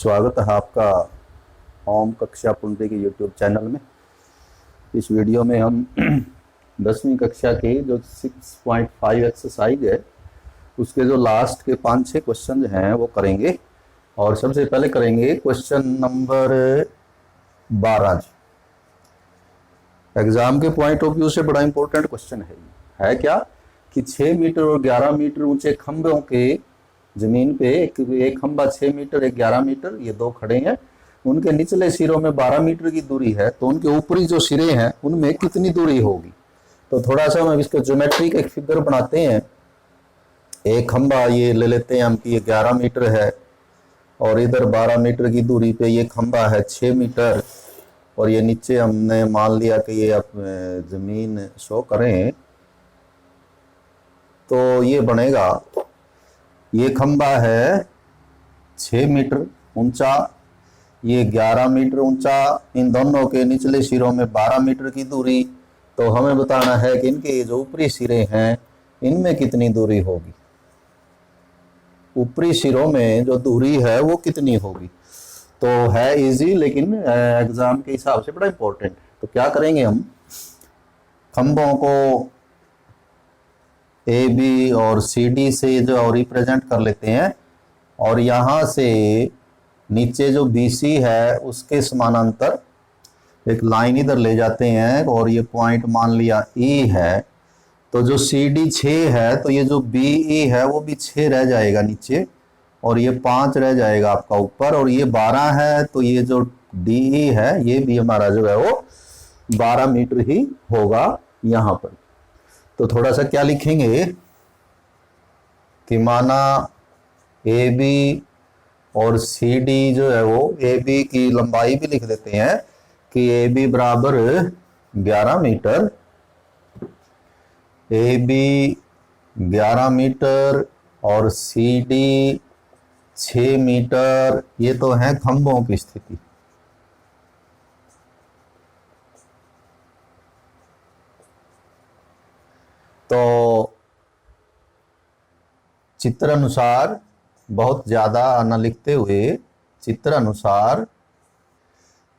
स्वागत है आपका ओम कक्षा पुंडरी के यूट्यूब चैनल में। इस वीडियो में हम 10वीं कक्षा के जो 6.5 एक्सरसाइज है उसके जो लास्ट के 5-6 क्वेश्चन हैं वो करेंगे। और सबसे पहले करेंगे क्वेश्चन नंबर 12। एग्जाम के पॉइंट ऑफ व्यू से बड़ा इंपॉर्टेंट क्वेश्चन है क्या कि 6 मीटर और 11 मीटर ऊंचे खंभों के जमीन पे एक खंभा 6 मीटर एक 11 मीटर ये दो खड़े हैं, उनके निचले सिरों में 12 मीटर की दूरी है, तो उनके ऊपरी जो सिरे हैं उनमें कितनी दूरी होगी। तो थोड़ा सा हम इसका ज्योमेट्री का एक फिगर बनाते हैं। एक खंभा ये ले लेते हैं हम कि ये 11 मीटर है और इधर 12 मीटर की दूरी पे ये खंभा है 6 मीटर और ये नीचे हमने मान लिया कि ये अब जमीन शो करें तो ये बनेगा, ये खंभा है 6 मीटर ऊंचा, ये 11 मीटर ऊंचा, इन दोनों के निचले सिरों में 12 मीटर की दूरी। तो हमें बताना है कि इनके जो ऊपरी सिरे हैं इनमें कितनी दूरी होगी, ऊपरी सिरों में जो दूरी है वो कितनी होगी। तो है इजी लेकिन एग्जाम के हिसाब से बड़ा इंपॉर्टेंट है। तो क्या करेंगे हम, खंभों को ए बी और सी डी से जो रिप्रेजेंट कर लेते हैं और यहाँ से नीचे जो बी सी है उसके समानांतर एक लाइन इधर ले जाते हैं और ये पॉइंट मान लिया ई है। तो जो सी डी 6 है तो ये जो बी ई है वो भी 6 रह जाएगा नीचे और ये 5 रह जाएगा आपका ऊपर, और ये 12 है तो ये जो डी ई है ये भी हमारा जो है वो 12 मीटर ही होगा यहाँ पर। तो थोड़ा सा क्या लिखेंगे कि माना ए बी और सी डी जो है वो ए बी की लंबाई भी लिख देते हैं कि ए बी बराबर 11 मीटर, ए बी 11 मीटर और सी डी 6 मीटर। ये तो है खंभों की स्थिति। तो चित्र अनुसार बहुत ज़्यादा न लिखते हुए चित्र अनुसार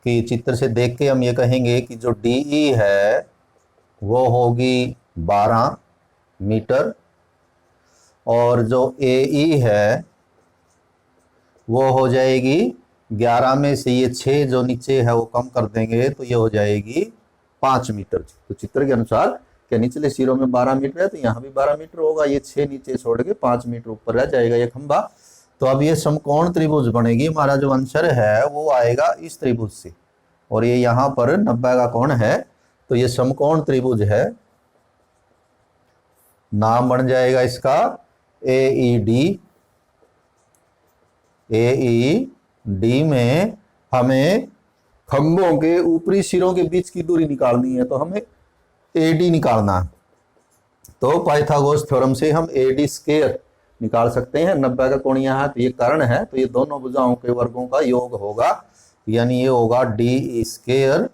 कि चित्र से देख के हम ये कहेंगे कि जो डी ई है वो होगी 12 मीटर और जो ए ई है वो हो जाएगी 11 में से ये 6 जो नीचे है वो कम कर देंगे तो ये हो जाएगी 5 मीटर। तो चित्र के अनुसार क्या निचले सिरों में 12 मीटर है तो यहाँ भी 12 मीटर होगा, ये 6 नीचे छोड़ के 5 मीटर ऊपर रह जाएगा ये खंभा। तो अब ये समकोण त्रिभुज बनेगी, हमारा जो आंसर है वो आएगा इस त्रिभुज से और ये यहाँ पर 90 का कोण है तो ये समकोण त्रिभुज है। नाम बन जाएगा इसका ए ई डी। ए ई डी में हमें खंभों के ऊपरी सिरों के बीच की दूरी निकालनी है तो हमें ए डी निकालना है। तो पाइथागोरस थ्योरम से हम ए डी स्क्वायर निकाल सकते हैं। 90 का कोण यहाँ है तो ये कर्ण है तो ये दोनों भुजाओं के वर्गों का योग होगा, यानी ये होगा डी ई स्क्वायर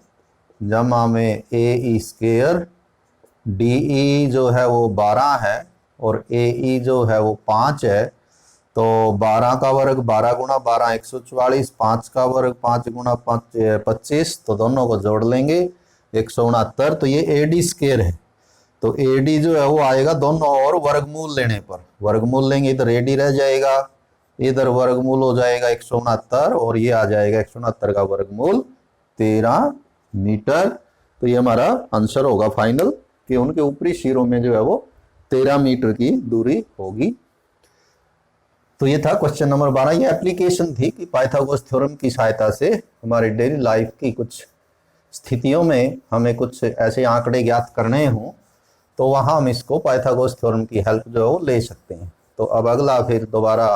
जमा में ए ई स्क्वायर। डी ई जो है वो 12 है और ए ई जो है वो 5 है। तो 12 का वर्ग 12 गुणा 12 144, 5 का वर्ग 5 गुणा 5 25, तो दोनों को जोड़ लेंगे 169। तो ये ए डी स्क्वायर है। तो ए डी जो है वो आएगा दोनों और वर्गमूल लेने पर, वर्गमूल लेंगे इधर ए डी रह जाएगा, इधर वर्गमूल हो जाएगा 169 और ये आ जाएगा 169 का वर्गमूल 13 मीटर। तो ये हमारा आंसर होगा फाइनल कि उनके ऊपरी सिरों में जो है वो 13 मीटर की दूरी होगी। तो ये था क्वेश्चन नंबर 12। ये एप्लीकेशन थी कि पाइथागोरस थ्योरम की सहायता से हमारे डेली लाइफ की कुछ स्थितियों में हमें कुछ ऐसे आंकड़े ज्ञात करने हों तो वहाँ हम इसको पाइथागोरस थ्योरम की हेल्प जो है वो ले सकते हैं। तो अब अगला फिर दोबारा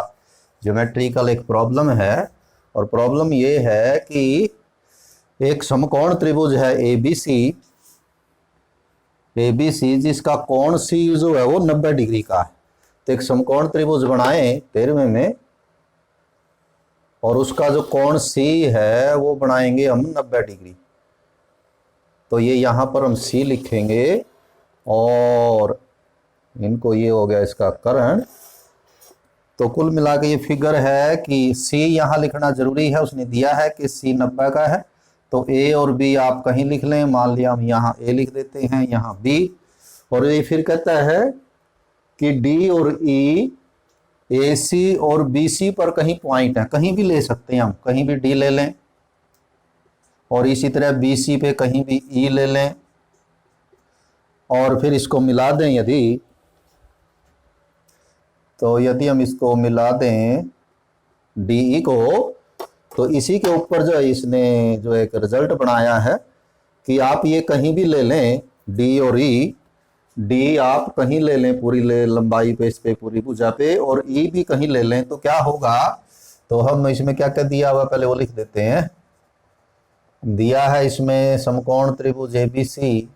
ज्योमेट्रिकल एक प्रॉब्लम है और प्रॉब्लम ये है कि एक समकोण त्रिभुज है ए बी सी जिसका कोण सी जो है वो 90 डिग्री का है। तो एक समकोण त्रिभुज बनाए 13वें में और उसका जो कोण सी है वो बनाएंगे हम 90 डिग्री। तो ये यहाँ पर हम सी लिखेंगे और इनको ये हो गया इसका कर्ण तो कुल मिला के ये फिगर है कि सी यहाँ लिखना जरूरी है, उसने दिया है कि सी 90 का है, तो ए और बी आप कहीं लिख लें। मान लिया हम यहाँ ए लिख देते हैं, यहाँ बी, और ये फिर कहता है कि डी और ई ए सी और बी सी पर कहीं पॉइंट है, कहीं भी ले सकते हैं हम, कहीं भी डी ले लें, और इसी तरह बी सी पे कहीं भी ई ले लें, और फिर इसको मिला दें यदि, तो यदि हम इसको मिला दें डी ई को, तो इसी के ऊपर जो है इसने जो एक रिजल्ट बनाया है कि आप ये कहीं भी ले लें, डी और ई, डी आप कहीं ले लें पूरी लंबाई पे, इस पे पूरी भुजा पे, और ई भी कहीं ले लें, तो क्या होगा, तो हम इसमें क्या क्या दिया हुआ पहले वो लिख देते हैं। दिया है इसमें समकोण त्रिभुज एबीसी,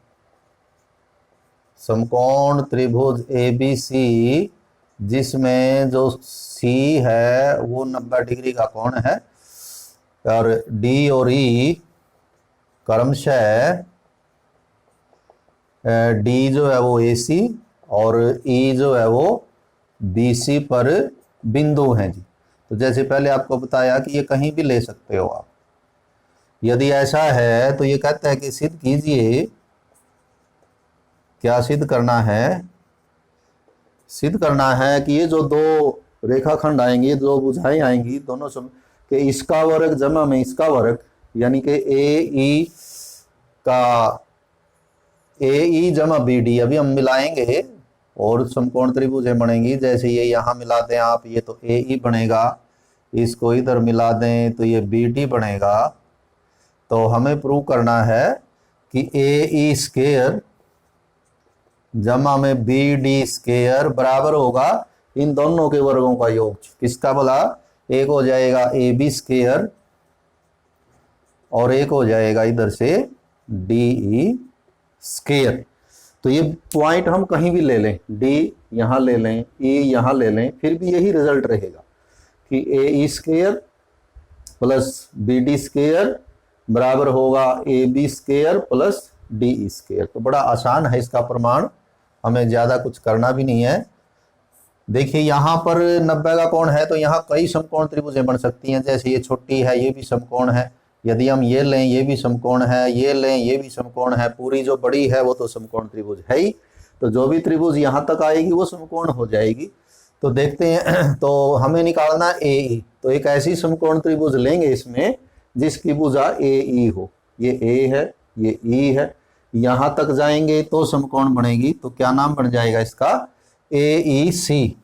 समकोण त्रिभुज एबीसी जिसमें जो सी है वो 90 डिग्री का कोण है, और डी और ई क्रमशः डी जो है वो ए सी और ई जो है वो बी सी पर बिंदु हैं जी। तो जैसे पहले आपको बताया कि ये कहीं भी ले सकते हो आप। यदि ऐसा है तो ये कहता है कि सिद्ध कीजिए, क्या सिद्ध करना है, सिद्ध करना है कि ये जो दो रेखाखंड आएंगे, दो भुजाएं आएंगी, दोनों कि इसका वर्ग जमा में इसका वर्ग, यानी कि ए ई का ए ई जमा बी डी, अभी हम मिलाएंगे और समकोण त्रिभुजें बनेंगी। जैसे ये यहाँ मिला दें आप, ये तो ए ई बनेगा, इसको इधर मिला दें तो ये बी डी बनेगा। तो हमें प्रूव करना है कि ए ई स्क्वायर जमा में बी डी स्क्वायर बराबर होगा इन दोनों के वर्गों का योग। किसका बोला, एक हो जाएगा ए बी स्क्वायर और एक हो जाएगा इधर से डी ई स्क्वायर। तो ये पॉइंट हम कहीं भी ले लें, डी यहाँ ले लें, ई यहाँ ले लें, फिर भी यही रिजल्ट रहेगा कि a e square plus b D square बराबर होगा a b square plus d e square. तो बड़ा आसान है इसका प्रमाण, हमें ज़्यादा कुछ करना भी नहीं है। देखिए यहाँ पर 90 का कोण है, तो यहाँ कई समकोण त्रिभुजें बन सकती हैं। जैसे ये छोटी है, ये भी समकोण है, यदि हम ये लें ये भी समकोण है, ये लें ये भी समकोण है, पूरी जो बड़ी है वो तो समकोण त्रिभुज है ही। तो जो भी त्रिभुज यहाँ तक आएगी वो समकोण हो जाएगी। तो देखते हैं तो हमें निकालना ए ई, तो एक ऐसी समकोण त्रिभुज लेंगे इसमें जिसकी भुजा ए ई हो, ये ए है ये ई है, यहाँ तक जाएंगे तो समकोण बनेगी। तो क्या नाम बन जाएगा इसका, ए ई सी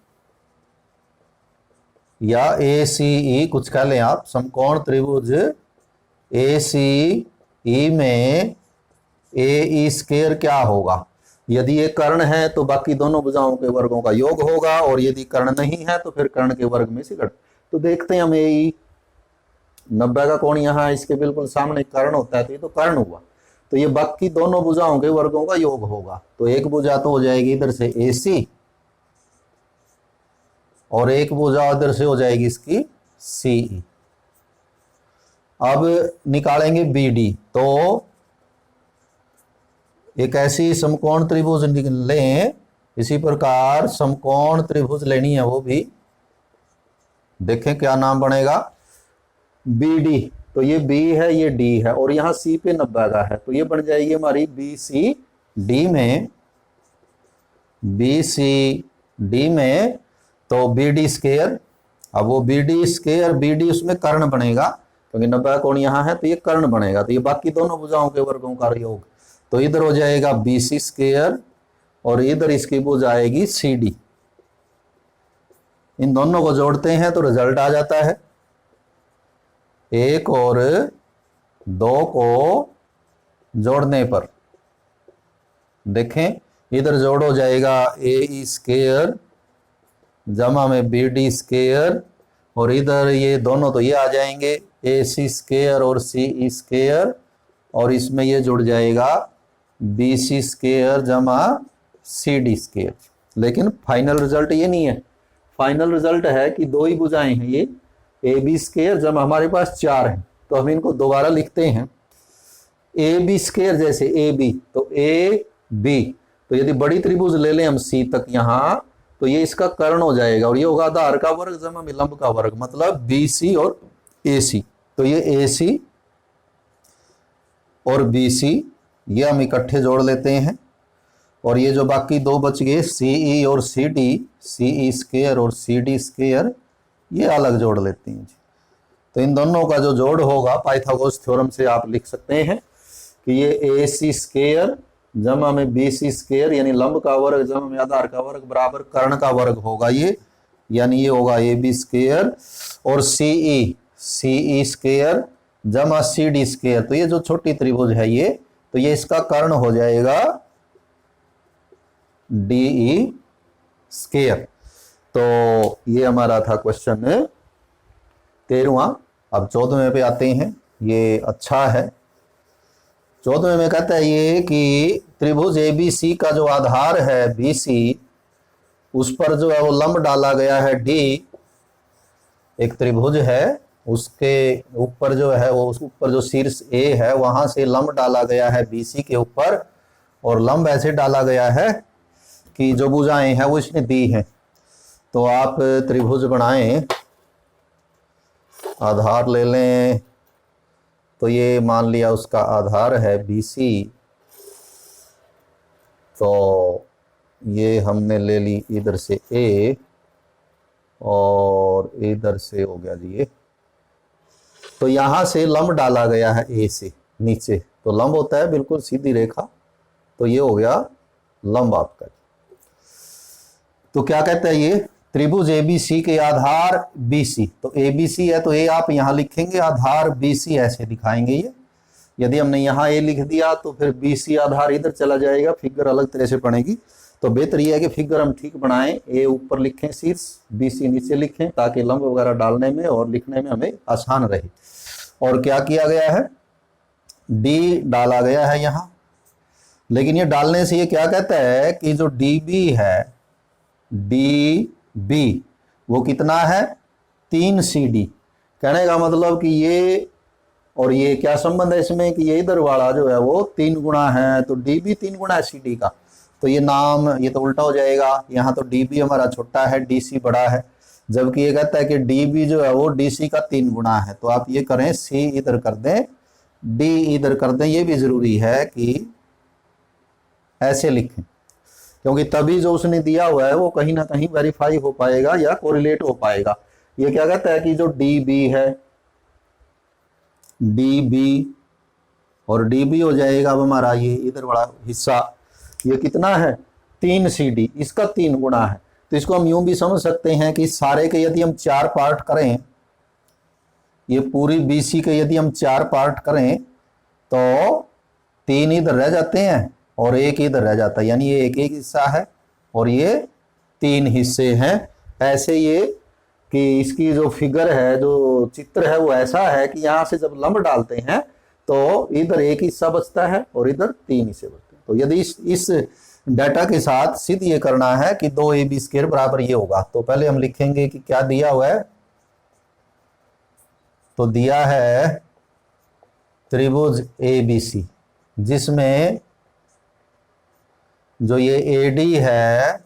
या ए सी ई कुछ कह लें आप। समकोण त्रिभुज ए सी ई में ए ई स्क्वायर क्या होगा, यदि ये कर्ण है तो बाकी दोनों भुजाओं के वर्गों का योग होगा, और यदि कर्ण नहीं है तो फिर कर्ण के वर्ग में से घट। तो देखते हैं हम ए ई 90 का कोण यहाँ इसके बिल्कुल सामने कर्ण होता है, तो ये तो कर्ण हुआ, तो ये बाकी दोनों भुजाओं के वर्गों का योग होगा। तो एक भुजा तो हो जाएगी इधर से ए सी और एक भुजा इधर से हो जाएगी इसकी सी ई। अब निकालेंगे बी डी, तो एक ऐसी समकोण त्रिभुज लें, इसी प्रकार समकोण त्रिभुज लेनी है, वो भी देखें क्या नाम बनेगा, बी डी। तो ये बी है ये डी है और यहाँ सी पे 90 का है, तो ये बन जाएगी हमारी बी सी डी में, बी सी डी में तो बी डी स्क्वायर। अब वो B D square, B D उसमें कर्ण बनेगा क्योंकि 90 कोण यहाँ है, तो ये कर्ण बनेगा। तो ये बाकी दोनों भुजाओं के वर्गों का योग, तो इधर हो जाएगा बी सी स्क्वायर और इधर इसकी भुजा आएगी सी डी। इन दोनों को जोड़ते हैं तो रिजल्ट आ जाता है। एक और दो को जोड़ने पर देखें, इधर जोड़ हो जाएगा ए ई स्क्वायर जमा में बी डी स्क्वायर, और इधर ये दोनों तो ये आ जाएंगे ए सी स्क्वायर और सी ई स्क्वायर, और इसमें ये जुड़ जाएगा बी सी स्क्वायर जमा सी डी स्क्वायर। लेकिन फाइनल रिजल्ट ये नहीं है, फाइनल रिजल्ट है कि दो ही भुजाएं हैं, ये ए बी स्क्वायर जमा हमारे पास 4 हैं, तो हम इनको दोबारा लिखते हैं। ए बी स्क्वायर जैसे ए बी, तो ए बी, तो यदि बड़ी त्रिभुज ले लें हम सी तक यहाँ, तो ये इसका कर्ण हो जाएगा और ये होगा आधार का वर्ग जमा में लंब का वर्ग, मतलब बी सी और ए सी। तो ये ए सी और बी सी ये हम इकट्ठे जोड़ लेते हैं और ये जो बाकी दो बच गए सीई और सी डी, सीई स्क्वायर और सी डी स्क्वायर, ये अलग जोड़ लेते हैं जी। तो इन दोनों का जो जोड़ होगा पाइथागोरस थ्योरम से आप लिख सकते हैं कि ये ए सी स्क्वायर जमा में बी सी स्क्वायर यानी लंब का वर्ग जमा में आधार का वर्ग बराबर कर्ण का वर्ग होगा ये, यानी ये होगा ए बी स्क्वायर और सीई स्क्वायर जमा सी डी स्क्वायर। तो ये जो छोटी त्रिभुज है ये, तो ये इसका कर्ण हो जाएगा डीई स्क्वायर। तो ये हमारा था क्वेश्चन 13वां। अब 14वें पे आते हैं, ये अच्छा है। 14वें में कहता है ये कि त्रिभुज एबीसी का जो आधार है बीसी, उस पर जो है वो लंब डाला गया है डी। एक त्रिभुज है, उसके ऊपर जो है वो उस ऊपर जो शीर्ष ए है वहां से लंब डाला गया है बीसी के ऊपर, और लंब ऐसे डाला गया है कि जो भुजाएं हैं वो इसने दी हैं। तो आप त्रिभुज बनाएं, आधार ले लें। तो ये मान लिया उसका आधार है बीसी, तो ये हमने ले ली इधर से ए और इधर से हो गया जी ये। तो यहां से लंब डाला गया है ए से नीचे, तो लंब होता है बिल्कुल सीधी रेखा, तो ये हो गया लंब आपका। तो क्या कहता है ये, त्रिभुज एबीसी के आधार बीसी, तो एबीसी है तो ए आप यहां लिखेंगे, आधार बीसी ऐसे दिखाएंगे ये। यदि हमने यहां ए लिख दिया तो फिर बीसी आधार इधर चला जाएगा, फिगर अलग तरह से बनेगी। तो बेहतर यह है कि फिगर हम ठीक बनाएं, ए ऊपर लिखें शीर्ष, बीसी नीचे लिखें, ताकि लंब वगैरह डालने में और लिखने में हमें आसान रहे। और क्या किया गया है, डी डाला गया है यहां, लेकिन ये डालने से ये क्या कहता है कि जो डी बी है, डी बी वो कितना है 3 सी डी। कहने का मतलब कि ये और ये क्या संबंध है इसमें कि ये इधर वाला जो है वो 3 गुना है, तो डी बी 3 गुना है सी डी का। तो ये नाम ये तो उल्टा हो जाएगा, यहाँ तो डी बी हमारा छोटा है, डी सी बड़ा है, जबकि ये कहता है कि डी बी जो है वो डी सी का 3 गुना है। तो आप ये करें, सी इधर कर दें, डी इधर कर दें। ये भी जरूरी है कि ऐसे लिखें, क्योंकि तभी जो उसने दिया हुआ है वो कहीं ना कहीं वेरीफाई हो पाएगा या कोरिलेट हो पाएगा। ये क्या कहता है कि जो डी बी है, डी बी और डी बी हो जाएगा अब हमारा ये इधर बड़ा हिस्सा, ये कितना है 3 सी डी, इसका 3 गुना है। तो इसको हम यूं भी समझ सकते हैं कि सारे के यदि हम 4 पार्ट करें, ये पूरी बीसी के यदि हम 4 पार्ट करें तो 3 इधर रह जाते हैं और 1 इधर रह जाता है, यानी ये एक हिस्सा है और ये 3 हिस्से हैं। ऐसे ये कि इसकी जो फिगर है, जो चित्र है वो ऐसा है कि यहाँ से जब लंब डालते हैं तो इधर 1 हिस्सा बचता है और इधर 3 हिस्से बचते हैं। तो यदि इस डाटा के साथ सिद्ध ये करना है कि 2ab स्क्वायर बराबर ये होगा, तो पहले हम लिखेंगे कि क्या दिया हुआ है। तो दिया है त्रिभुज ABC जिसमें जो ये AD है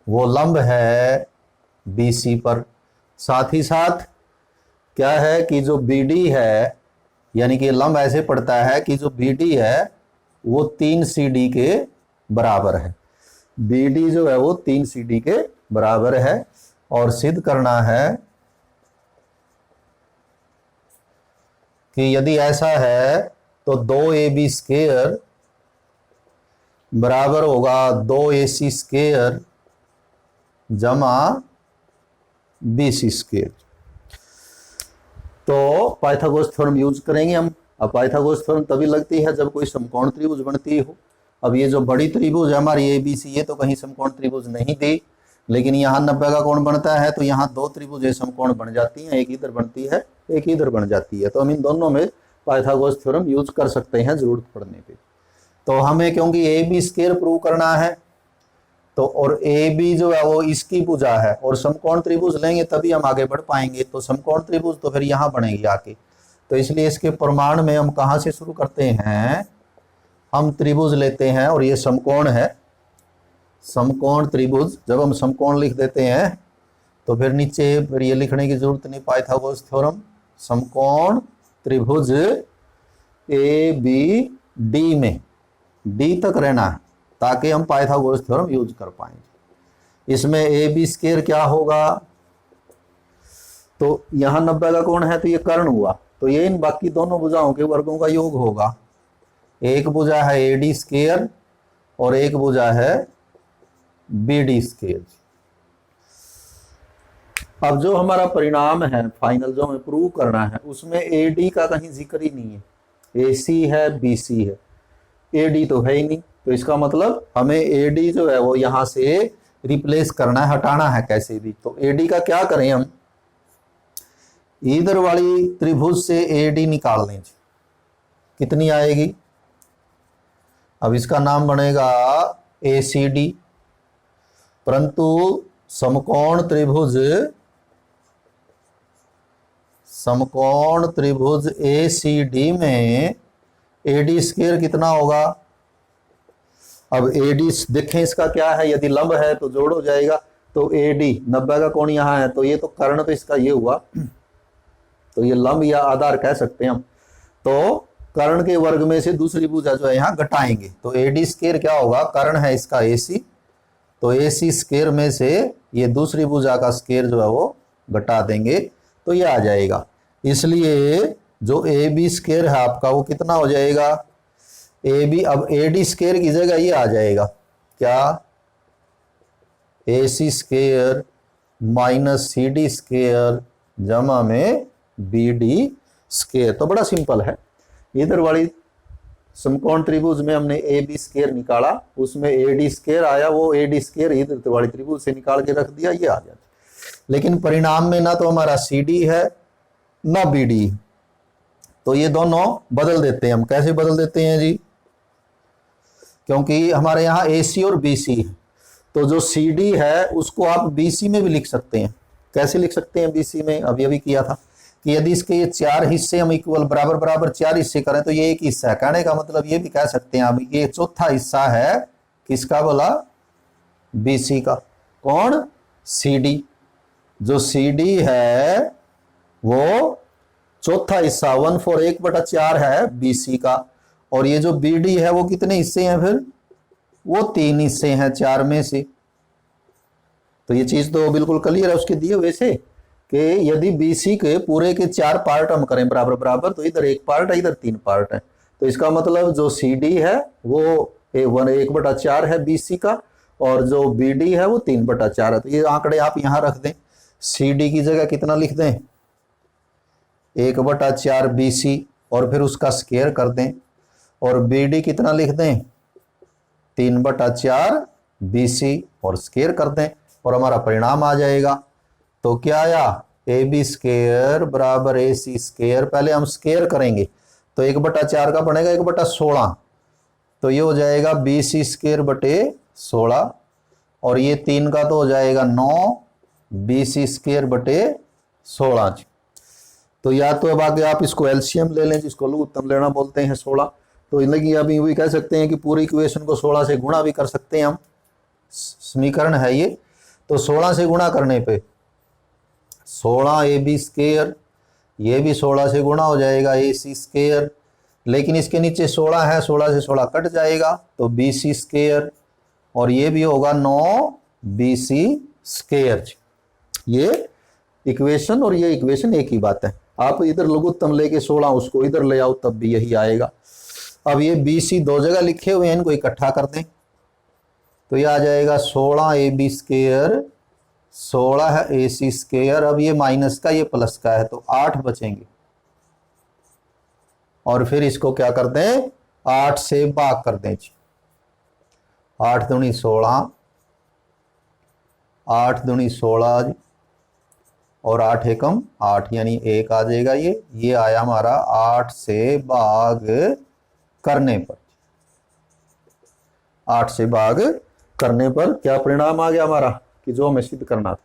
वो लंब है BC पर, साथ ही साथ क्या है कि जो BD है, यानी कि लंब ऐसे पड़ता है कि जो BD है वो 3 CD के बराबर है। BD जो है वो 3 CD के बराबर है। और सिद्ध करना है कि यदि ऐसा है तो 2ab स्क्वायर बराबर होगा 2ac स्क्वायर जमा BC स्क्वायर। तो पाइथागोरस थ्योरम यूज करेंगे हम। अब पाइथागोरस थ्योरम तभी लगती है जब कोई समकोण त्रिभुज बनती हो। अब ये जो बड़ी त्रिभुज है हमारी ABC, ये तो कहीं समकोण त्रिभुज नहीं दी, लेकिन यहाँ 90 का कोण बनता है, तो यहाँ 2 त्रिभुज समकोण बन जाती हैं, एक इधर बनती है एक इधर बन जाती है। तो हम इन दोनों में पाइथागोरस थ्योरम यूज कर सकते हैं जरूरत पड़ने पे। तो हमें क्योंकि AB स्क्वायर प्रूव करना है, तो और AB जो है वो इसकी भुजा है और समकोण त्रिभुज लेंगे तभी हम आगे बढ़ पाएंगे। तो समकोण त्रिभुज तो फिर यहाँ बनेगी आके, तो इसलिए इसके प्रमाण में हम कहाँ से शुरू करते हैं, हम त्रिभुज लेते हैं और ये समकोण है, समकोण त्रिभुज, जब हम समकोण लिख देते हैं तो फिर नीचे फिर ये लिखने की जरूरत नहीं, पाइथागोरस थ्योरम, समकोण त्रिभुज ए बी डी में डी तक रहना है ताकि हम पाइथागोरस थ्योरम यूज कर पाएंगे। इसमें ए बी स्क्वायर क्या होगा, तो यहां 90 का कोण है तो ये कर्ण हुआ, तो ये इन बाकी दोनों भुजाओं के वर्गों का योग होगा। एक भुजा है ए डी स्क्वायर और एक भुजा है बी डी स्क्वायर। अब जो हमारा परिणाम है फाइनल जो हमें प्रूव करना है उसमें ए डी का कहीं जिक्र ही नहीं है, ए सी है बी सी है, ए डी तो है ही नहीं, तो इसका मतलब हमें ए डी जो है वो यहां से रिप्लेस करना है, हटाना है कैसे भी। तो ए डी का क्या करें हम, इधर वाली त्रिभुज से ए डी निकाल लें, कितनी आएगी, अब इसका नाम बनेगा ए सी डी, परंतु समकोण त्रिभुज ए सी डी में ए डी स्क्वायर कितना होगा। अब ए डी देखें इसका क्या है, यदि लंब है तो जोड़ हो जाएगा, तो ए डी 90 का कोण यहाँ है तो ये तो कर्ण तो इसका ये हुआ, तो ये लंब या आधार कह सकते हैं हम। तो कर्ण के वर्ग में से दूसरी भुजा जो है यहाँ घटाएंगे, तो ए डी स्क्वायर क्या होगा, कर्ण है इसका ए सी, तो ए सी स्क्वायर में से ये दूसरी भुजा का स्क्वायर जो है वो घटा देंगे तो ये आ जाएगा। इसलिए जो ए बी स्क्वायर है आपका वो कितना हो जाएगा, ए बी, अब ए डी स्क्वायर की जगह ये आ जाएगा क्या, a c square minus c d square जमा में बी डी स्क्वायर। तो बड़ा सिंपल है, इधर वाली समकोण त्रिभुज में हमने ए बी स्क्वायर निकाला, उसमें ए डी स्क्वायर आया, वो ए डी स्क्वायर इधर वाली त्रिभुज से निकाल के रख दिया, ये आ जाता। लेकिन परिणाम में ना तो हमारा सी डी है ना बी डी, तो ये दोनों बदल देते हैं हम। कैसे बदल देते हैं जी, क्योंकि हमारे यहाँ ए सी और बी सी है, तो जो सी डी है उसको आप बी सी में भी लिख सकते हैं। कैसे लिख सकते हैं बी सी में, अभी अभी किया था कि यदि इसके ये 4 हिस्से हम इक्वल बराबर बराबर 4 हिस्से करें तो ये एक हिस्सा है, कहने का मतलब ये भी कह सकते हैं अब ये चौथा हिस्सा है किसका बोला, बी सी का। कौन, सी डी, जो सी डी है वो चौथा हिस्सा 1/4 1/4 है बी सी का, और ये जो बी डी है वो कितने हिस्से हैं, फिर वो 3 हिस्से हैं 4 में से। तो ये चीज तो बिल्कुल क्लियर है उसके दिए हुए से कि यदि बीसी के पूरे के 4 पार्ट हम करें बराबर बराबर तो इधर 1 पार्ट है, इधर 3 पार्ट है, तो इसका मतलब जो सी डी है वो 1/4 है बीसी का, और जो बी डी है वो 3/4 है। तो ये आंकड़े आप यहां रख दें, सी डी की जगह कितना लिख दें, 1/4 बीसी और फिर उसका स्क्वायर कर दें, और बी डी कितना लिख दें, 3/4 बीसी और स्क्वायर कर दें, और हमारा परिणाम आ जाएगा। तो क्या आया, ए बी स्क्वायर बराबर ए सी स्क्वायर, पहले हम स्क्वायर करेंगे तो 1/4 का बनेगा 1/16, तो ये हो जाएगा बी सी स्क्वायर बटे 16, और ये 3 का तो हो जाएगा 9 बी सी स्क्वायर बटे 16। तो या तो अब आगे आप इसको एलसीएम ले लें जिसको लघुत्तम लेना बोलते हैं 16, तो लगी अभी वही कह सकते हैं कि पूरी इक्वेशन को 16 से गुणा भी कर सकते हैं हम, समीकरण है ये। तो 16 से गुणा करने पे 16 ए बी स्क्वायर, ये भी 16 से गुणा हो जाएगा ए सी स्क्वायर, लेकिन इसके नीचे 16 है, 16 से 16 कट जाएगा तो बी सी स्क्वायर, और ये भी होगा 9 बी सी स्क्वायर। ये इक्वेशन और ये इक्वेशन एक ही बात है, आप इधर लघुत्तम लेके 16 उसको इधर ले आओ तब भी यही आएगा। अब ये बी सी 2 जगह लिखे हुए हैं, इनको इकट्ठा कर दें तो ये आ जाएगा 16 ए बी स्क्वायर, 16 है ए सी स्क्वायर, अब ये माइनस का ये प्लस का है तो 8 बचेंगे, और फिर इसको क्या कर दें, 8 से भाग कर दें, 8 दूनी 16, 8 दूनी 16 और 8 एकम 8 यानी 1 आ जाएगा। ये आया हमारा 8 से भाग करने पर, 8 से भाग करने पर क्या परिणाम आ गया हमारा कि जो हमें सिद्ध करना था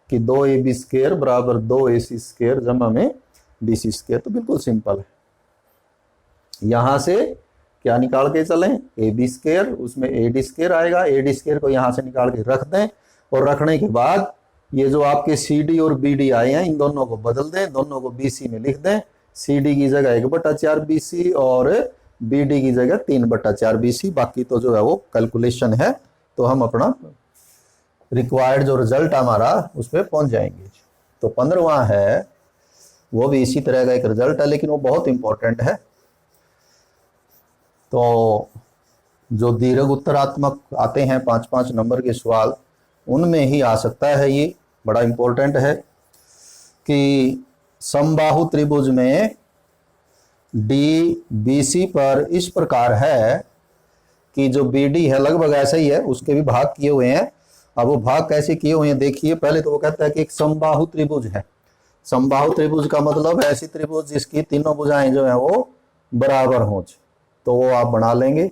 कि 2 ए बी स्क्वायर बराबर 2 ए सी स्क्वायर जमा में बी सी स्क्वायर। तो बिल्कुल सिंपल है, यहां से क्या निकाल के चलें, ए बी स्क्वायर, उसमें ए डी स्क्वायर आएगा, ए डी स्क्वायर को यहाँ से निकाल के रख दें और रखने के बाद ये जो आपके सी डी और बी डी आए हैं इन दोनों को बदल दें, दोनों को बी सी में लिख दें, सी डी की जगह 1/4 बी सी और बी डी की जगह 3/4 बी सी। बाकी तो जो है वो कैलकुलेशन है, तो हम अपना रिक्वायर्ड जो रिजल्ट हमारा उस पर पहुंच जाएंगे। तो 15वां है, वो भी इसी तरह का एक रिजल्ट है लेकिन वो बहुत इंपॉर्टेंट है। तो जो दीर्घ उत्तरात्मक आते हैं 5-5 नंबर के सवाल, उनमें ही आ सकता है, ये बड़ा इंपॉर्टेंट है कि समबाहु त्रिभुज में डी बी सी पर इस प्रकार है कि जो बी डी है लगभग ऐसा ही है, उसके भी भाग किए हुए हैं। अब वो भाग कैसे किए हुए हैं देखिए। पहले तो वो कहता है कि एक समबाहु त्रिभुज है। समबाहु त्रिभुज का मतलब ऐसी त्रिभुज जिसकी तीनों भुजाएं जो है वो बराबर हों, तो वो आप बना लेंगे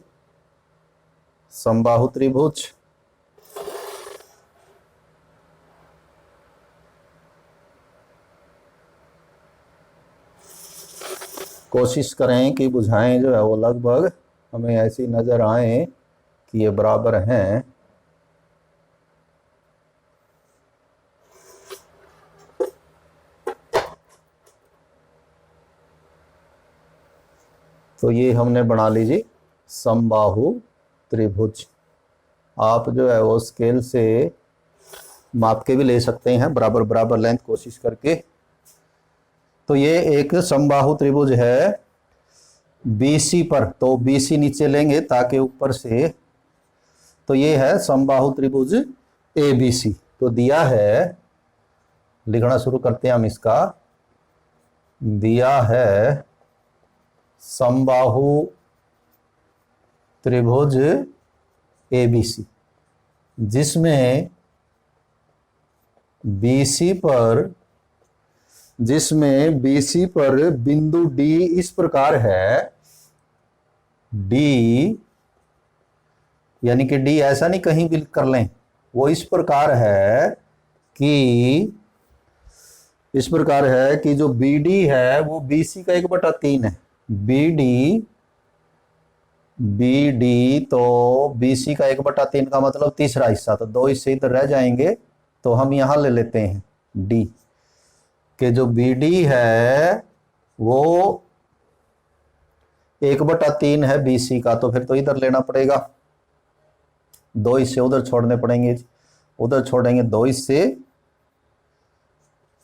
समबाहु त्रिभुज। कोशिश करें कि भुजाएं जो है वो लगभग हमें ऐसी नजर आए कि ये बराबर हैं। तो ये हमने बना लीजिए समबाहु त्रिभुज। आप जो है वो स्केल से माप के भी ले सकते हैं, बराबर बराबर लेंथ कोशिश करके। तो ये एक समबाहु त्रिभुज है BC पर, तो BC नीचे लेंगे ताकि ऊपर से, तो ये है समबाहु त्रिभुज ABC। तो दिया है, लिखना शुरू करते हैं हम इसका। दिया है समबाहु त्रिभुज ABC जिसमें BC पर बिंदु D इस प्रकार है, D यानी कि D ऐसा नहीं कहीं भी कर लें, वो इस प्रकार है कि जो BD है वो BC का 1/3 है। BD तो BC का 1/3 का मतलब तीसरा हिस्सा, तो 2 हिस्से इधर रह जाएंगे। तो हम यहां ले लेते हैं D के जो BD है वो 1/3 है BC का, तो फिर तो इधर लेना पड़ेगा, 2 हिस्से उधर छोड़ने पड़ेंगे, उधर छोड़ेंगे 2 हिस्से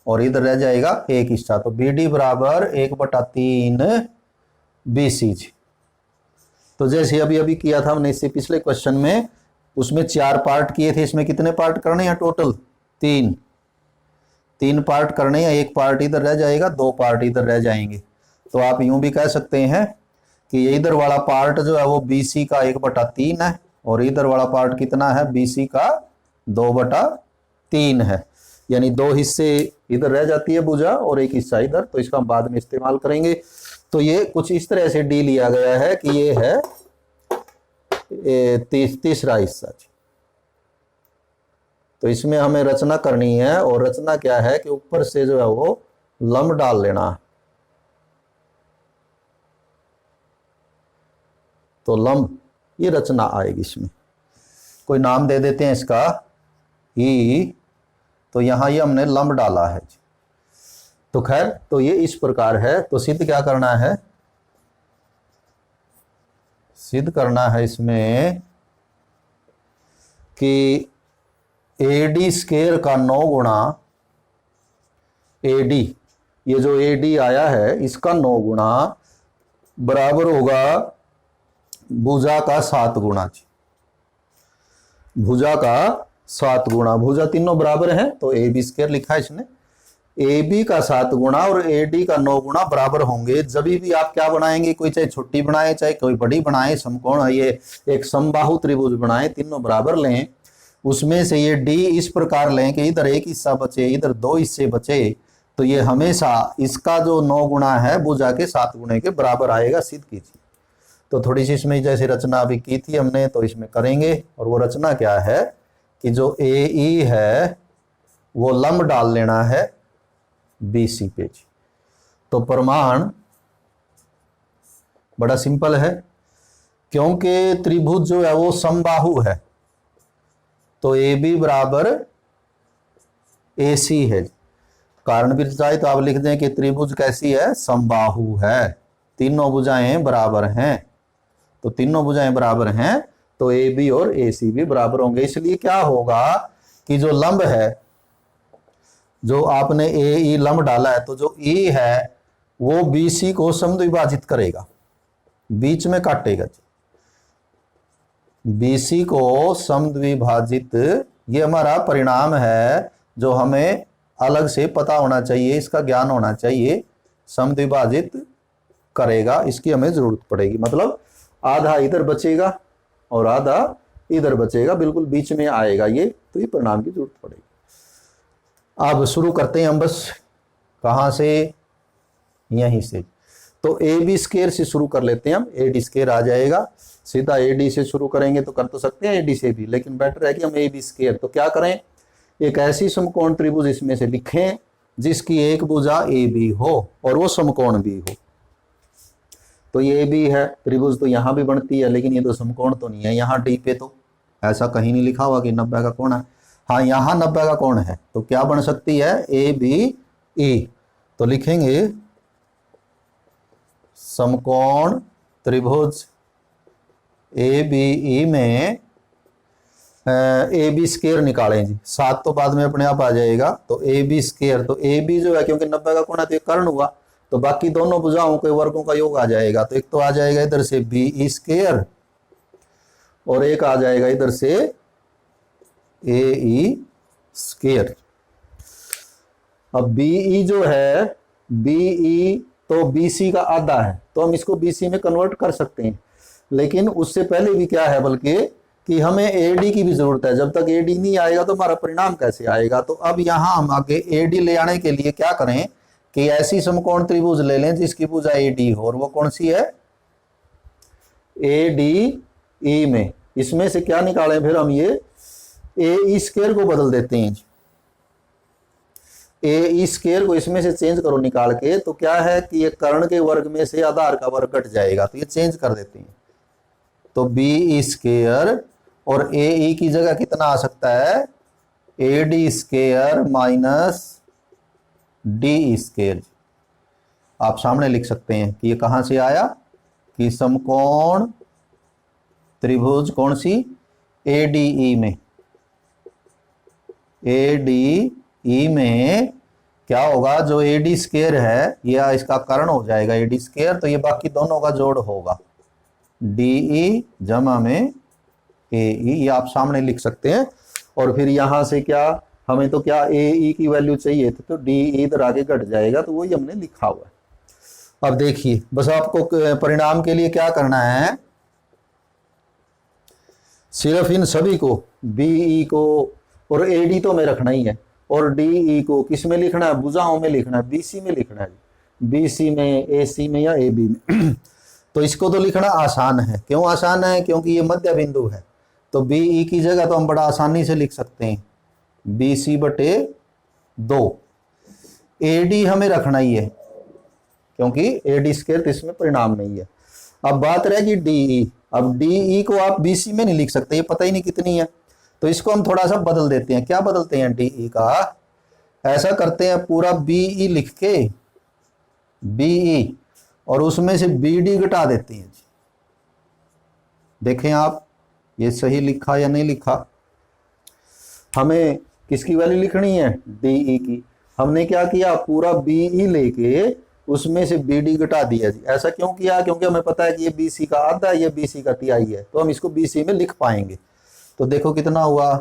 और इधर रह जाएगा 1 हिस्सा। तो BD बराबर 1/3 BC। तो जैसे अभी अभी किया था हमने इससे पिछले क्वेश्चन में, उसमें 4 पार्ट किए थे, इसमें कितने पार्ट करने हैं टोटल? 3 पार्ट करने हैं, 1 पार्ट इधर रह जाएगा, 2 पार्ट इधर रह जाएंगे। तो आप यूं भी कह सकते हैं कि ये इधर वाला पार्ट जो है वो BC का 1/3 है और इधर वाला पार्ट कितना है? BC का 2/3 है, यानी 2 हिस्से इधर रह जाती है भुजा और 1 हिस्सा इधर। तो इसका हम बाद में इस्तेमाल करेंगे। तो ये कुछ इस तरह से डी लिया गया है कि ये है तीसरा हिस्सा। तो इसमें हमें रचना करनी है, और रचना क्या है कि ऊपर से जो है वो लंब डाल लेना। तो लंब, ये रचना आएगी, इसमें कोई नाम दे देते हैं इसका ई। तो यहां ये हमने लंब डाला है। तो खैर, तो ये इस प्रकार है। तो सिद्ध क्या करना है? सिद्ध करना है इसमें कि AD स्क्वायर का 9 गुणा AD, ये जो AD आया है इसका 9 गुणा बराबर होगा भुजा का 7 गुणा। भुजा का 7 गुणा, भुजा तीनों बराबर हैं तो AB स्क्वायर लिखा है इसने। AB का 7 गुणा और AD का 9 गुणा बराबर होंगे। जब भी आप क्या बनाएंगे, कोई चाहे छोटी बनाए चाहे कोई बड़ी बनाए, समकोण ये एक समबाहु त्रिभुज बनाए, तीनों बराबर लें, उसमें से ये D इस प्रकार लें कि इधर 1 हिस्सा बचे, इधर 2 हिस्से बचे, तो ये हमेशा इसका जो 9 गुणा है भुजा के 7 गुणे के बराबर आएगा। सिद्ध कीजिए। तो थोड़ी सी इसमें जैसे रचना अभी की थी हमने, तो इसमें करेंगे। और वो रचना क्या है कि जो AE है वो लंब डाल लेना है BC पे। तो प्रमाण बड़ा सिंपल है क्योंकि त्रिभुज जो है वो समबाहु है, तो ए बी बराबर ए सी है। कारण भी चाहे तो आप लिख दें कि त्रिभुज कैसी है, समबाहु है, तीनों भुजाएं बराबर हैं। तो तीनों भुजाएं बराबर हैं तो ए बी और ए सी भी बराबर होंगे। इसलिए क्या होगा कि जो लंब है, जो आपने ए ई लंब डाला है, तो जो ई है वो बी सी को समद्विभाजित करेगा, बीच में काटेगा। बी सी को समद्विभाजित, ये हमारा परिणाम है जो हमें अलग से पता होना चाहिए, इसका ज्ञान होना चाहिए। समद्विभाजित करेगा, इसकी हमें जरूरत पड़ेगी। मतलब आधा इधर बचेगा और आधा इधर बचेगा, बिल्कुल बीच में आएगा ये, तो ये परिणाम की जरूरत पड़ेगी। अब शुरू करते हैं हम, बस कहां से, यहीं से। तो ए बी स्क्वायर से शुरू कर लेते हैं हम, ए डी स्क्वायर आ जाएगा। सीधा ए डी से शुरू करेंगे तो कर तो सकते हैं ए डी से भी, लेकिन बेटर है कि हम ए बी स्क्वायर। तो क्या करें, एक ऐसी समकोण त्रिभुज इसमें से लिखें जिसकी एक भुजा ए बी हो और वो समकोण भी हो। तो ये ए बी है त्रिभुज, तो यहां भी बनती है, लेकिन ये तो समकोण तो नहीं है। यहाँ डी पे तो ऐसा कहीं नहीं लिखा हुआ कि 90 का कोण है। हाँ, यहाँ 90 का कोण है, तो क्या बन सकती है, ए बी ई। तो लिखेंगे समकोण त्रिभुज ए बी ई में ए बी स्क्वायर निकालें जी। 7 तो बाद में अपने आप आ जाएगा। तो ए बी स्क्वायर, तो ए बी जो है क्योंकि 90 का कोण है तो ये कर्ण हुआ, तो बाकी दोनों भुजाओं के वर्गों का योग आ जाएगा। तो एक तो आ जाएगा इधर से बी ई स्क्वायर और एक आ जाएगा इधर से ए ई स्क्वायर। अब बी ई जो है, बी ई तो बी सी का आधा है, तो हम इसको बी सी में कन्वर्ट कर सकते हैं। लेकिन उससे पहले भी क्या है, बल्कि कि हमें ए डी की भी जरूरत है। जब तक ए डी नहीं आएगा तो हमारा परिणाम कैसे आएगा। तो अब यहां हम आगे ए डी ले आने के लिए क्या करें कि ऐसी समकोण त्रिभुज ले लें जिसकी भुजा ए डी हो, और वो कौन सी है, ए डी ई में। इसमें से क्या निकालें फिर हम, ये ए ई स्क्वायर को बदल देते हैं। ए ई स्क्वायर को इसमें से चेंज करो निकाल के, तो क्या है कि ये कर्ण के वर्ग में से आधार का वर्ग घट जाएगा, तो ये चेंज कर देते हैं। तो बी ई स्क्वायर और ए ई की जगह कितना आ सकता है, A D square minus D square. आप सामने लिख सकते हैं कि ये कहां से आया, कि समकोण त्रिभुज कौन सी, ए डी ई में। ए डी ई में क्या होगा, जो ए डी स्क्वायर है या इसका कर्ण हो जाएगा ए डी स्क्वायर, तो ये बाकी दोनों का जोड़ होगा, डी ई जमा में ए ई, ये आप सामने लिख सकते हैं। और फिर यहां से क्या, हमें तो क्या ए ई की वैल्यू चाहिए थी, तो डी ई इधर आगे घट जाएगा, तो वही हमने लिखा हुआ है। अब देखिए, बस आपको परिणाम के लिए क्या करना है, सिर्फ इन सभी को, बी ई को और ए डी तो हमें रखना ही है, और डी ई को किस में लिखना है, भुजाओं में लिखना है, बी सी में लिखना है, बी सी में, ए सी में या ए बी में। तो इसको तो लिखना आसान है। क्यों आसान है, क्योंकि ये मध्य बिंदु है। तो बी ई की जगह तो हम बड़ा आसानी से लिख सकते हैं बी सी बटे 2। ए डी हमें रखना ही है क्योंकि ए डी स्क्वायर तो इसमें परिणाम नहीं है। अब बात रहेगी डी ई। अब डी ई को आप बी सी में नहीं लिख सकते, ये पता ही नहीं कितनी है, तो इसको हम थोड़ा सा बदल देते हैं। क्या बदलते हैं, डी ई का ऐसा करते हैं, पूरा बी ई लिख के बी ई और उसमें से बी डी घटा देते हैं। देखें आप, ये सही लिखा या नहीं लिखा। हमें किसकी वैल्यू लिखनी है, डी ई की। हमने क्या किया, पूरा बी ई लेके उसमें से बी डी घटा दिया जी। ऐसा क्यों किया, क्योंकि हमें पता है कि ये बी सी का आधा है, ये बी सी का तिहाई है, तो हम इसको बी सी में लिख पाएंगे। तो देखो कितना हुआ,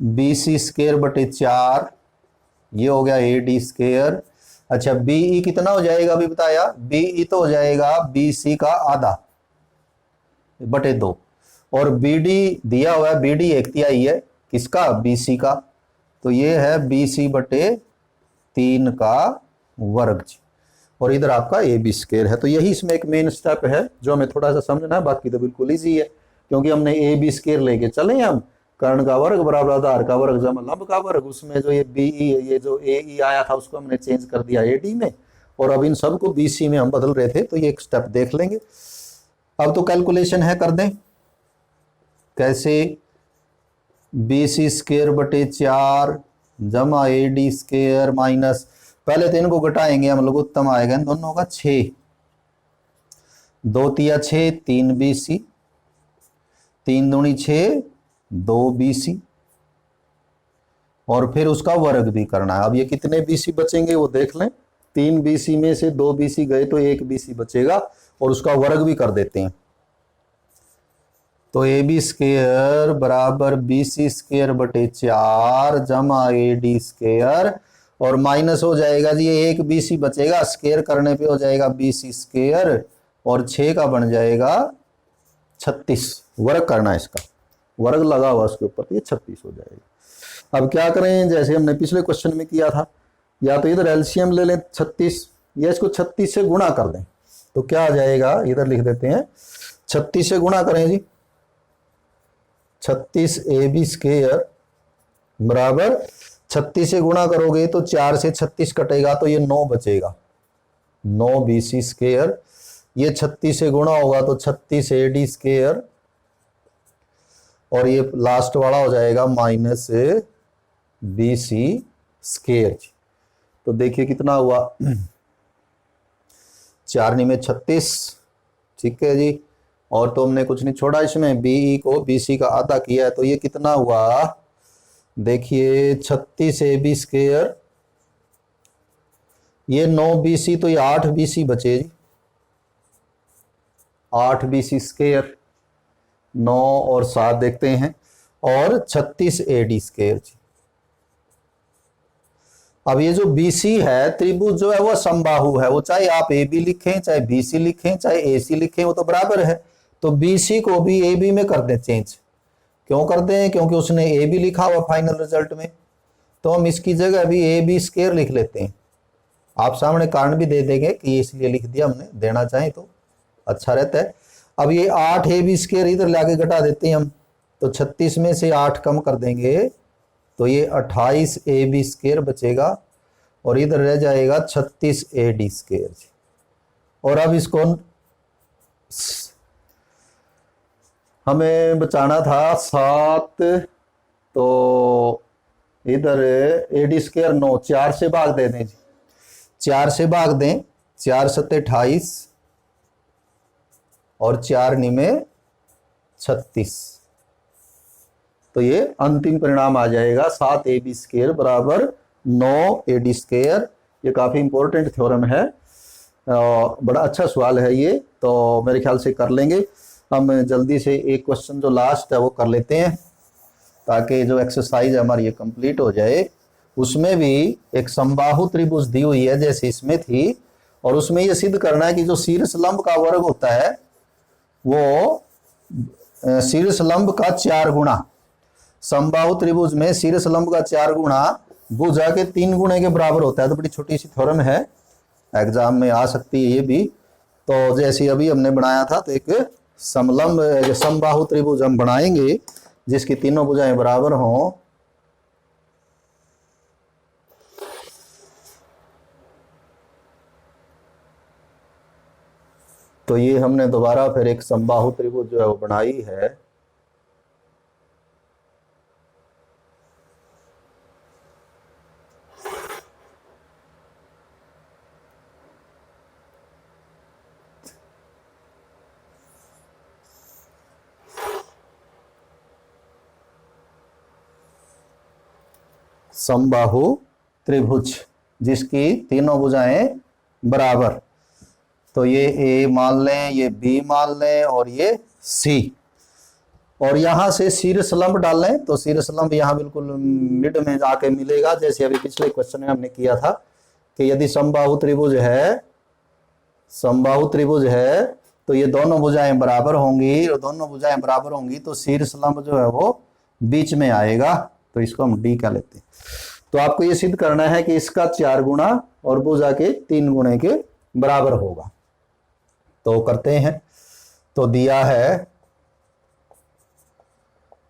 बी सी स्क्वायर बटे 4, ये हो गया ए डी स्क्वायर। अच्छा, बी ई कितना हो जाएगा अभी बताया, बी ई तो हो जाएगा बी सी का आधा बटे 2, और बी डी दिया हुआ है, बी डी एक तिहाई है किसका, बी सी का, तो ये है बी सी बटे 3 का वर्ग। और इधर आपका ए बी स्क्वायर है। तो यही इसमें एक मेन स्टेप है जो हमें थोड़ा सा समझना है, बाकी तो बिल्कुल ईजी है क्योंकि हमने ए बी स्क्वायर लेके चले हम, कर्ण का वर्ग बराबर आधार का वर्ग जमा लंब का वर्ग। उसमें जो ये बी ई, ये जो ए ई आया था उसको हमने चेंज कर दिया ए डी में, और अब इन सबको बी सी में हम बदल रहे थे। तो ये एक स्टेप देख लेंगे। अब तो कैलकुलेशन है, कर दें कैसे, BC स्क्वायर बटे 4 जमा AD स्क्वायर माइनस, पहले तो इनको घटाएंगे हम लोग, उत्तम आएगा इन दोनों का 6, 2 तिया 6, 3 BC, 3 दूनी 6, 2 BC, और फिर उसका वर्ग भी करना है। अब ये कितने BC बचेंगे वो देख लें, 3 BC में से 2 BC गए तो 1 BC बचेगा, और उसका वर्ग भी कर देते हैं। तो AB स्क्वायर बराबर BC स्क्वायर बटे 4 जमा AD स्क्वायर, और माइनस हो जाएगा जी, ये 1 BC बचेगा, स्क्वायर करने पे हो जाएगा BC स्क्वायर, और 6 का बन जाएगा 36, वर्ग करना है इसका, वर्ग लगा हुआ उसके ऊपर, तो ये 36 हो जाएगा। अब क्या करें, जैसे हमने पिछले क्वेश्चन में किया था, या तो इधर एलसीएम ले लें 36, या इसको 36 से गुणा कर दें, तो क्या आ जाएगा, इधर लिख देते हैं 36 से गुणा करें जी, 36 AB स्क्वायर बराबर 36 से गुणा करोगे तो 4 से 36 कटेगा तो ये 9 बचेगा, 9 BC स्क्वायर, ये 36 से गुणा होगा तो 36 AD स्क्वायर, और ये लास्ट वाला हो जाएगा माइनस BC स्क्वायर। तो देखिए कितना हुआ, 4 में 36, ठीक है जी, और तो हमने कुछ नहीं छोड़ा इसमें, BE को BC का आधा किया है, तो ये कितना हुआ, देखिए 36 AB स्क्वायर, ये 9 BC, तो ये 8 BC बचे जी, 8 BC स्क्वायर, 9 और 7 देखते हैं, और 36 AD स्क्वायर जी। अब ये जो BC है, त्रिभुज जो है वो समबाहु है, वो चाहे आप AB लिखें, चाहे BC लिखें, चाहे AC लिखें, वो तो बराबर है। तो BC को भी AB में कर दें चेंज, क्यों करते हैं, क्योंकि उसने AB लिखा हुआ फाइनल रिजल्ट में, तो हम इसकी जगह भी AB स्क्वायर लिख लेते हैं। आप सामने कारण भी दे देंगे कि इसलिए लिख दिया हमने, देना चाहें तो अच्छा रहता है। अब ये 8 AB स्क्वायर इधर लाके घटा देते हैं हम, तो 36 में से 8 कम कर देंगे तो ये 28 AB स्क्वायर बचेगा, और इधर रह जाएगा 36 AD स्क्वायर। और अब इसको हमें बचाना था 7, तो इधर AD स्क्वायर 9, 4 से भाग दे दें जी, 4 से भाग दें, 4 सत्ते 28, और 4 निमे 36, तो ये अंतिम परिणाम आ जाएगा 7 AB स्क्वायर बराबर 9 AD स्क्वायर। ये काफी इंपॉर्टेंट थ्योरम है, बड़ा अच्छा सवाल है ये, तो मेरे ख्याल से कर लेंगे। हम जल्दी से एक क्वेश्चन जो लास्ट है वो कर लेते हैं, ताकि जो एक्सरसाइज हमारी ये कंप्लीट हो जाए। उसमें भी एक समबाहु त्रिभुज दी हुई है जैसे इसमें थी, और उसमें ये सिद्ध करना है कि जो शीर्ष लंब का वर्ग होता है वो शीर्ष लंब का 4 गुना, समबाहु त्रिभुज में शीर्ष लंब का 4 गुना भुजा के 3 गुणे के बराबर होता है। तो बड़ी छोटी सी थ्योरम है, एग्जाम में आ सकती है ये भी। तो जैसे अभी हमने बनाया था, तो एक समलंब समबाहु त्रिभुज हम बनाएंगे जिसकी तीनों भुजाएं बराबर हों। तो ये हमने दोबारा फिर एक समबाहु त्रिभुज जो है वो बनाई है। समबाहु त्रिभुज जिसकी तीनों भुजाएं बराबर, तो ये A मान लें, ये B मान लें, और ये C, और यहां से शीर्ष लंब डालें तो शीर्ष लंब यहां बिल्कुल मिड में जाके मिलेगा, जैसे अभी पिछले क्वेश्चन में हमने किया था कि यदि समबाहु त्रिभुज है तो ये दोनों भुजाएं बराबर होंगी, और दोनों भुजाएं बराबर होंगी तो शीर्ष लंब जो है वो बीच में आएगा, तो इसको हम D कह लेते हैं। तो आपको ये सिद्ध करना है कि इसका 4 गुना और भुजा के 3 गुणे के बराबर होगा। तो करते हैं, तो दिया है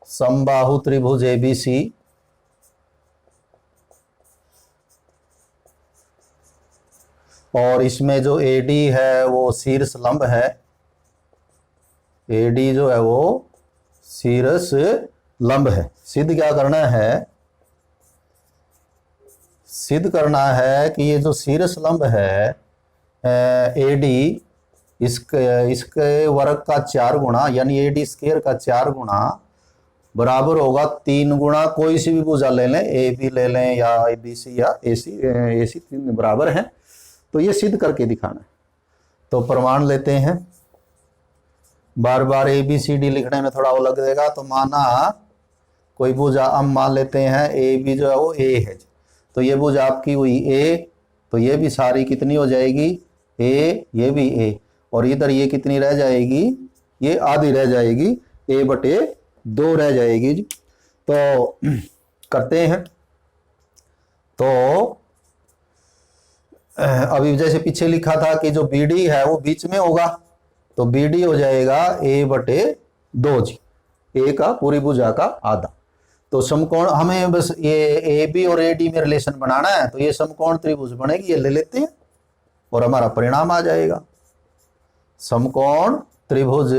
समबाहु त्रिभुज ABC और इसमें जो AD है वो शीर्ष लंब है, AD जो है वो शीर्ष लंब है। सिद्ध क्या करना है, सिद्ध करना है कि ये जो शीर्ष लंब है AD, इसके वर्ग का 4 गुणा, यानी AD स्क्वायर का 4 गुणा बराबर होगा 3 गुणा कोई सी भी भुजा ले लें, AB ले लें या ABC या AC 3 बराबर है। तो ये सिद्ध करके दिखाना है। तो प्रमाण लेते हैं। बार बार ABCD लिखने में थोड़ा वो लग जाएगा। तो माना कोई भुजा, हम मान लेते हैं AB जो है वो A है, तो ये भुजा आपकी हुई A, तो ये भी सारी कितनी हो जाएगी A, ये भी A, और इधर ये कितनी रह जाएगी, ये आधी रह जाएगी, A/2 रह जाएगी। तो करते हैं। तो अभी जैसे पीछे लिखा था कि जो BD है वो बीच में होगा, तो BD हो जाएगा A/2 जी, A का पूरी भुजा का आधा। तो समकोण, हमें बस ये AB और AD में रिलेशन बनाना है, तो ये समकोण त्रिभुज बनेगी, ये ले लेते हैं और हमारा परिणाम आ जाएगा। समकोण त्रिभुज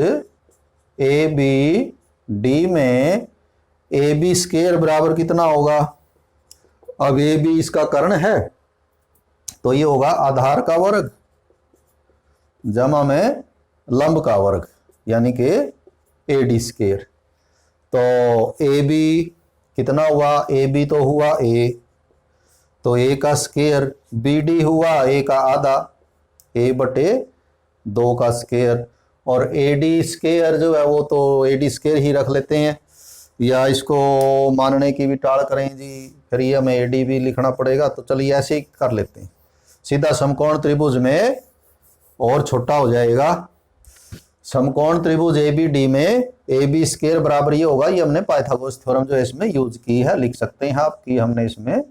ABD में AB स्क्वायर बराबर कितना होगा, अब AB इसका कर्ण है, तो ये होगा आधार का वर्ग जमा में लंब का वर्ग, यानी कि AD स्क्वायर। तो AB कितना हुआ, AB तो हुआ A, तो A का स्क्वायर, BD हुआ A का आधा, A/2 का स्क्वायर, और AD स्क्वायर जो है वो तो AD स्क्वायर ही रख लेते हैं, या इसको मानने की भी टाल करें जी, फिर ये हमें AD भी लिखना पड़ेगा। तो चलिए ऐसे ही कर लेते हैं, सीधा समकोण त्रिभुज में और छोटा हो जाएगा। समकोण त्रिभुज ABD में AB स्क्वायर बराबर ये होगा, ये हमने पाइथागोरस थ्योरम जो है इसमें यूज की है, लिख सकते हैं आप कि हमने इसमें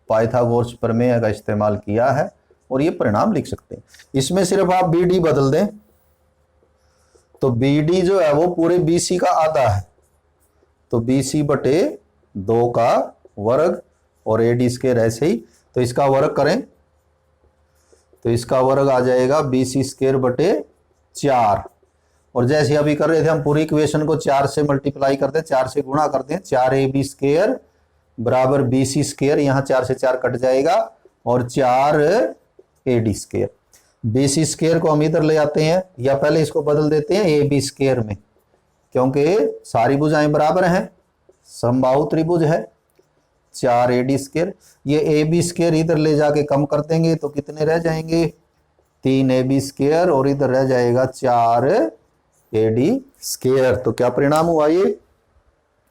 पाइथागोरस प्रमेय का इस्तेमाल किया है, और ये परिणाम लिख सकते हैं। इसमें सिर्फ आप BD बदल दें, तो BD जो है वो पूरे BC का आधा है, तो BC/2 का वर्ग, और AD स्क्वायर ऐसे ही, तो इसका वर्ग करें तो इसका वर्ग आ जाएगा BC स्क्वायर/4, और जैसे अभी कर रहे थे हम पूरी इक्वेशन को 4 से मल्टीप्लाई करते हैं, 4 से गुणा करते हैं, 4AB स्क्वायर बराबर BC स्क्वायर, यहाँ 4 से 4 कट जाएगा, और 4AD स्क्वायर। BC स्क्वायर को हम इधर ले आते हैं, या पहले इसको बदल देते हैं AB स्क्वायर में, क्योंकि सारी भुजाएं बराबर हैं, समबाहु त्रिभुज है। 4AD स्क्वायर, ये AB स्क्वायर इधर ले जाके कम कर देंगे, तो कितने रह जाएंगे, 3AB स्क्वायर, और इधर रह जाएगा 4AD स्क्वायर। तो क्या परिणाम हुआ ये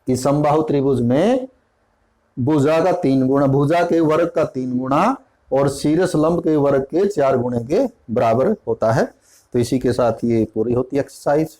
कि समबाहु त्रिभुज में भुजा का 3 गुणा, भुजा के वर्ग का 3 गुणा और शीर्ष लंब के वर्ग के 4 गुणे के बराबर होता है। तो इसी के साथ ये पूरी होती है एक्सरसाइज।